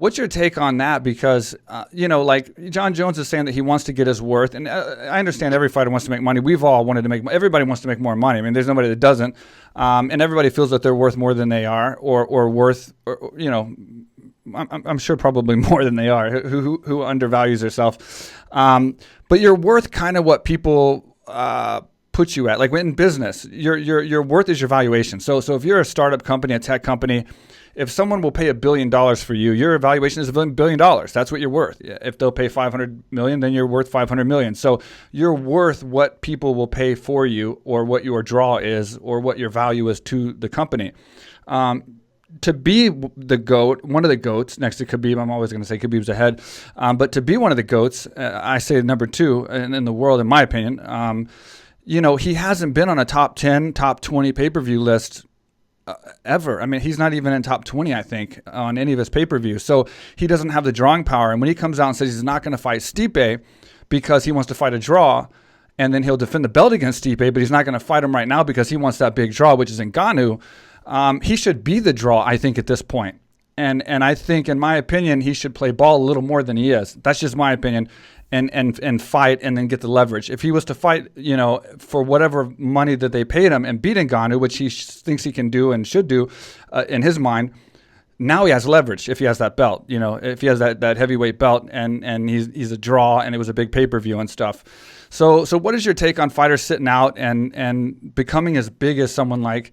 What's your take on that? Because, like Jon Jones is saying that he wants to get his worth. And I understand every fighter wants to make money. We've all wanted to everybody wants to make more money. I mean, there's nobody that doesn't. And everybody feels that they're worth more than they are or worth, I'm sure probably more than they are, who undervalues herself. But you're worth kind of what people put you at. Like in business, your worth is your valuation. So if you're a startup company, a tech company, if someone will pay $1 billion for you, your evaluation is $1 billion. That's what you're worth. If they'll pay $500 million, then you're worth $500 million. So you're worth what people will pay for you, or what your draw is, or what your value is to the company. To be the GOAT, one of the GOATs next to Khabib, I'm always going to say Khabib's ahead, but to be one of the GOATs, I say number 2 in the world, in my opinion. He hasn't been on a top 10, top 20 pay-per-view list ever. I mean, he's not even in top 20, I think, on any of his pay-per-views. So he doesn't have the drawing power. And when he comes out and says he's not going to fight Stipe because he wants to fight a draw, and then he'll defend the belt against Stipe, but he's not going to fight him right now because he wants that big draw, which is Ngannou, he should be the draw, I think, at this point. And I think, in my opinion, he should play ball a little more than he is. That's just my opinion. And fight and then get the leverage. If he was to fight, for whatever money that they paid him and beat Ngannou, which he thinks he can do and should do in his mind, now he has leverage if he has that belt, if he has that heavyweight belt and he's a draw and it was a big pay-per-view and stuff. So what is your take on fighters sitting out and becoming as big as someone like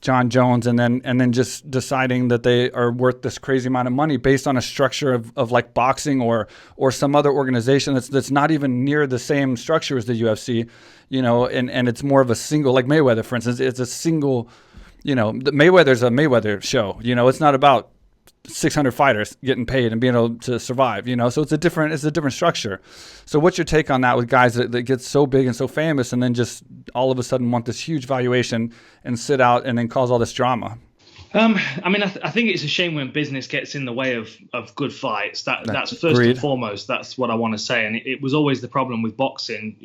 Jon Jones and then just deciding that they are worth this crazy amount of money based on a structure of like boxing or some other organization that's not even near the same structure as the UFC, and it's more of a single, like Mayweather, for instance, it's a single, Mayweather's a Mayweather show, it's not about 600 fighters getting paid and being able to survive, so it's a different structure. So what's your take on that with guys that get so big and so famous and then just all of a sudden want this huge valuation and sit out and then cause all this drama? I think it's a shame when business gets in the way of good fights. That's first Agreed. And foremost. That's what I want to say. And it was always the problem with boxing,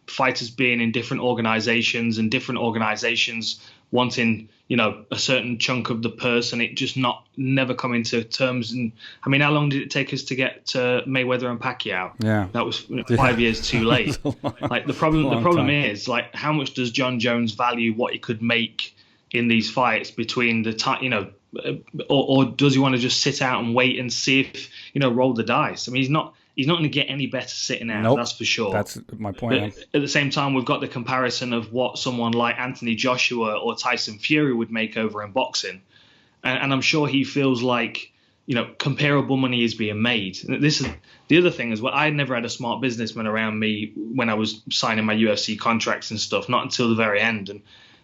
fighters being in different organizations and different organizations wanting, a certain chunk of the purse, and it just never come into terms. And how long did it take us to get to Mayweather and Pacquiao? Yeah, that was 5 years too late. Like the problem is, like, how much does Jon Jones value what he could make in these fights between the time, or does he want to just sit out and wait and see if, roll the dice? I mean, he's not going to get any better sitting out. Nope. That's for sure. That's my point. But at the same time, we've got the comparison of what someone like Anthony Joshua or Tyson Fury would make over in boxing. And I'm sure he feels like, comparable money is being made. This is the other thing is, I never had a smart businessman around me when I was signing my UFC contracts and stuff, not until the very end.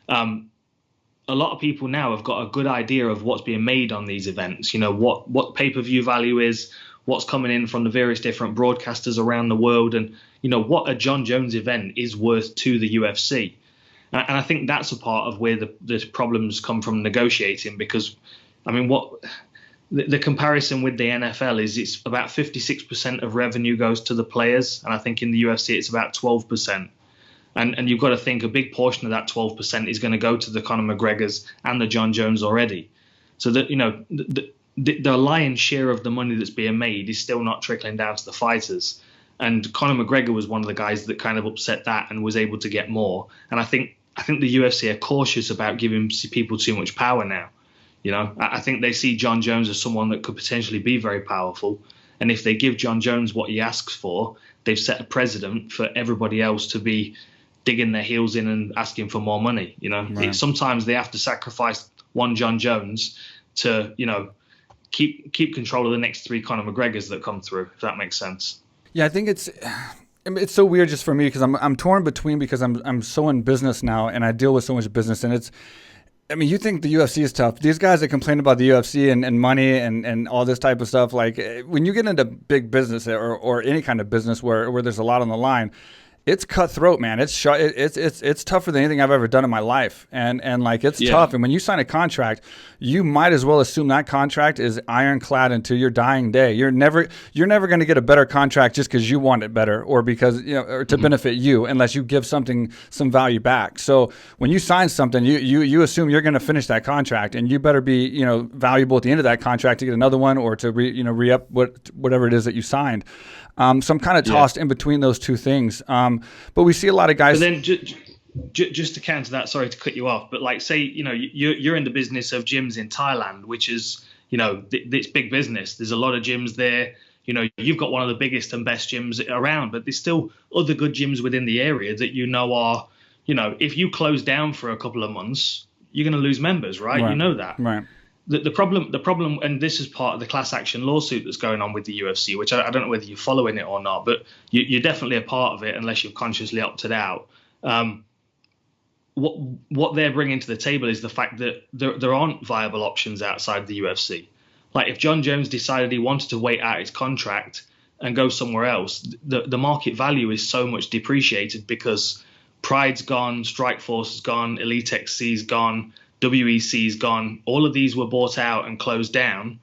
And, a lot of people now have got a good idea of what's being made on these events, what pay-per-view value is, what's coming in from the various different broadcasters around the world, and, what a Jon Jones event is worth to the UFC. And I think that's a part of where the problems come from negotiating, because, what the comparison with the NFL is, it's about 56% of revenue goes to the players, and I think in the UFC it's about 12%. And you've got to think a big portion of that 12% is going to go to the Conor McGregors and the Jon Jones already. So that, the lion's share of the money that's being made is still not trickling down to the fighters. And Conor McGregor was one of the guys that kind of upset that and was able to get more. And I think the UFC are cautious about giving people too much power now. I think they see Jon Jones as someone that could potentially be very powerful. And if they give Jon Jones what he asks for, they've set a precedent for everybody else to be digging their heels in and asking for more money. Right. Sometimes they have to sacrifice one Jon Jones to, keep control of the next 3 Conor McGregors that come through, if that makes sense. Yeah, I think it's so weird just for me, because I'm torn between, because I'm so in business now and I deal with so much business, and it's, you think the UFC is tough. These guys that complain about the UFC and money and all this type of stuff, like when you get into big business or any kind of business where there's a lot on the line, It's cutthroat, man. It's tougher than anything I've ever done in my life, and like it's tough. And when you sign a contract, you might as well assume that contract is ironclad until your dying day. You're never going to get a better contract just because you want it better, or because or to benefit you, unless you give some value back. So when you sign something, you assume you're going to finish that contract, and you better be valuable at the end of that contract to get another one, or to re-up whatever it is that you signed. So I'm kind of tossed in between those two things. But we see a lot of guys. But then just to counter that, sorry to cut you off, but like say, you're in the business of gyms in Thailand, which is, it's big business. There's a lot of gyms there. You've got one of the biggest and best gyms around, but there's still other good gyms within the area that are, if you close down for a couple of months, you're going to lose members, right? You know that. Right. The problem, and this is part of the class action lawsuit that's going on with the UFC, which I don't know whether you're following it or not, but you're definitely a part of it unless you've consciously opted out. What they're bringing to the table is the fact that there aren't viable options outside the UFC. Like if Jon Jones decided he wanted to wait out his contract and go somewhere else, the market value is so much depreciated because Pride's gone, Strikeforce is gone, Elite XC's gone, WEC's gone. All of these were bought out and closed down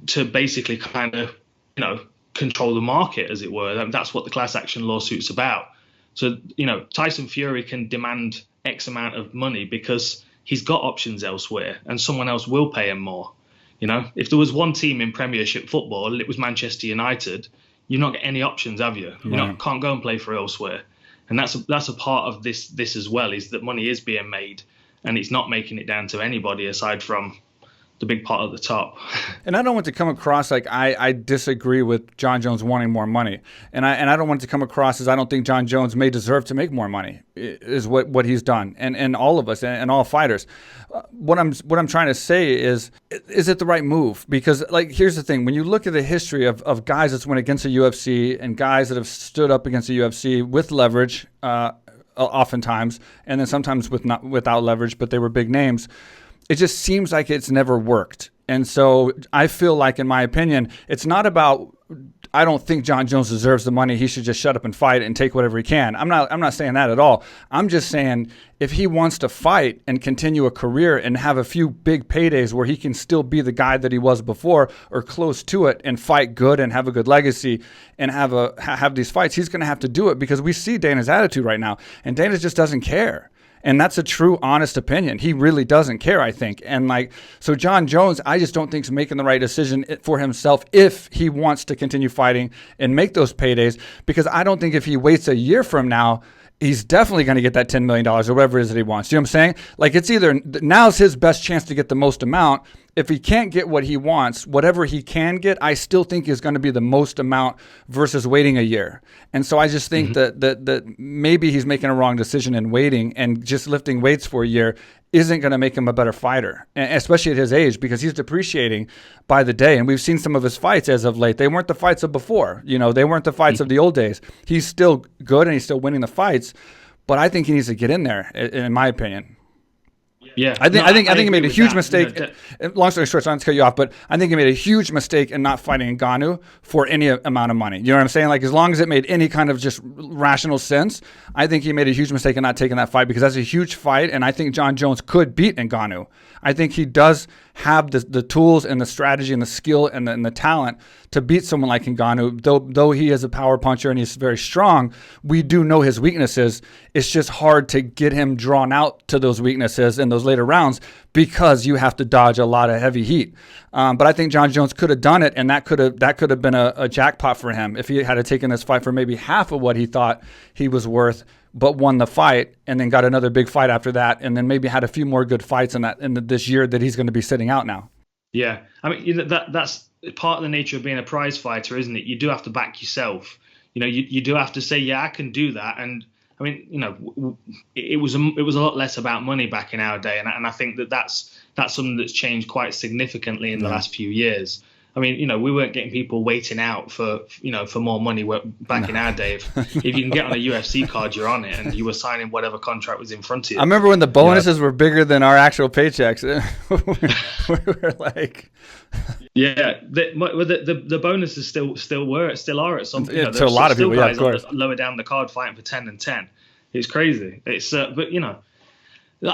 to basically kind of, control the market, as it were. That's what the class action lawsuit's about. So, Tyson Fury can demand X amount of money because he's got options elsewhere and someone else will pay him more. If there was one team in Premiership football and it was Manchester United, you've not got any options, have you? Can't go and play for elsewhere. And that's a part of this as well, is that money is being made. And it's not making it down to anybody aside from the big part at the top. And I don't want to come across like I disagree with Jon Jones wanting more money. And I don't want it to come across as I don't think Jon Jones may deserve to make more money, is what he's done. And all of us and all fighters. What I'm trying to say is it the right move? Because like here's the thing, when you look at the history of guys that's went against the UFC and guys that have stood up against the UFC with leverage, oftentimes, and then sometimes without leverage, but they were big names. It just seems like it's never worked. And so I feel like, in my opinion, it's not about, I don't think Jon Jones deserves the money. He should just shut up and fight and take whatever he can. I'm not saying that at all. I'm just saying if he wants to fight and continue a career and have a few big paydays where he can still be the guy that he was before or close to it and fight good and have a good legacy and have these fights, he's going to have to do it, because we see Dana's attitude right now, and Dana just doesn't care. And that's a true, honest opinion. He really doesn't care, I think. And so Jon Jones, I just don't think is making the right decision for himself if he wants to continue fighting and make those paydays, because I don't think if he waits a year from now, he's definitely going to get that $10 million or whatever it is that he wants. You know what I'm saying? Like, it's either now's his best chance to get the most amount. If he can't get what he wants, whatever he can get, I still think is going to be the most amount versus waiting a year. And so I just think that maybe he's making a wrong decision in waiting, and just lifting weights for a year isn't going to make him a better fighter, especially at his age, because he's depreciating by the day. And we've seen some of his fights as of late. They weren't the fights of before. They weren't the fights of the old days. He's still good and he's still winning the fights, but I think he needs to get in there, in my opinion. Yeah, I think he made a huge mistake. Long story short, so I'm not to cut you off, but I think he made a huge mistake in not fighting Ngannou for any amount of money. You know what I'm saying? Like, as long as it made any kind of just rational sense, I think he made a huge mistake in not taking that fight, because that's a huge fight, and I think Jon Jones could beat Ngannou. I think he does have the tools and the strategy and the skill and the talent to beat someone like Ngannou. Though he is a power puncher and he's very strong, we do know his weaknesses. It's just hard to get him drawn out to those weaknesses in those later rounds, because you have to dodge a lot of heavy heat. But I think Jon Jones could have done it, and that could have been a jackpot for him if he had taken this fight for maybe half of what he thought he was worth, but won the fight and then got another big fight after that, and then maybe had a few more good fights in this year that he's going to be sitting out now. Yeah, I mean, that's part of the nature of being a prize fighter, isn't it? You do have to back yourself. You do have to say, yeah, I can do that. And I mean, it was a lot less about money back in our day, and I think that's something that's changed quite significantly in the last few years. I mean, we weren't getting people waiting out for more money back in our day. If you can get on a UFC card, you're on it, and you were signing whatever contract was in front of you. I remember when the bonuses were bigger than our actual paychecks. We were like, yeah, the bonuses still are at some. To a lot of people, of course. Lower down the card fighting for 10 and 10. It's crazy. It's but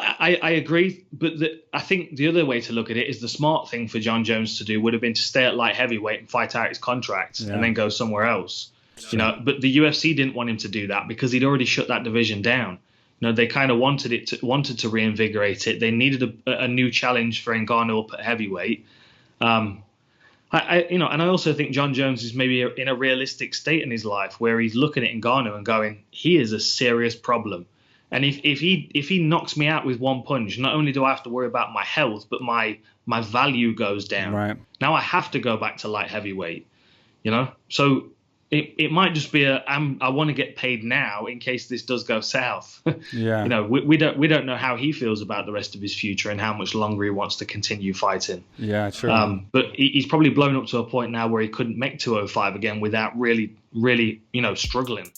I agree, but I think the other way to look at it is the smart thing for Jon Jones to do would have been to stay at light heavyweight and fight out his contract and then go somewhere else. Sure. But the UFC didn't want him to do that because he'd already shut that division down. They kind of wanted to reinvigorate it. They needed a new challenge for Ngannou up at heavyweight. And I also think Jon Jones is maybe in a realistic state in his life where he's looking at Ngannou and going, he is a serious problem. And if he knocks me out with one punch, not only do I have to worry about my health, but my value goes down. Right. Now I have to go back to light heavyweight, So it might just be I want to get paid now in case this does go south. Yeah. We don't know how he feels about the rest of his future and how much longer he wants to continue fighting. Yeah, true. But he's probably blown up to a point now where he couldn't make 205 again without really, really, struggling.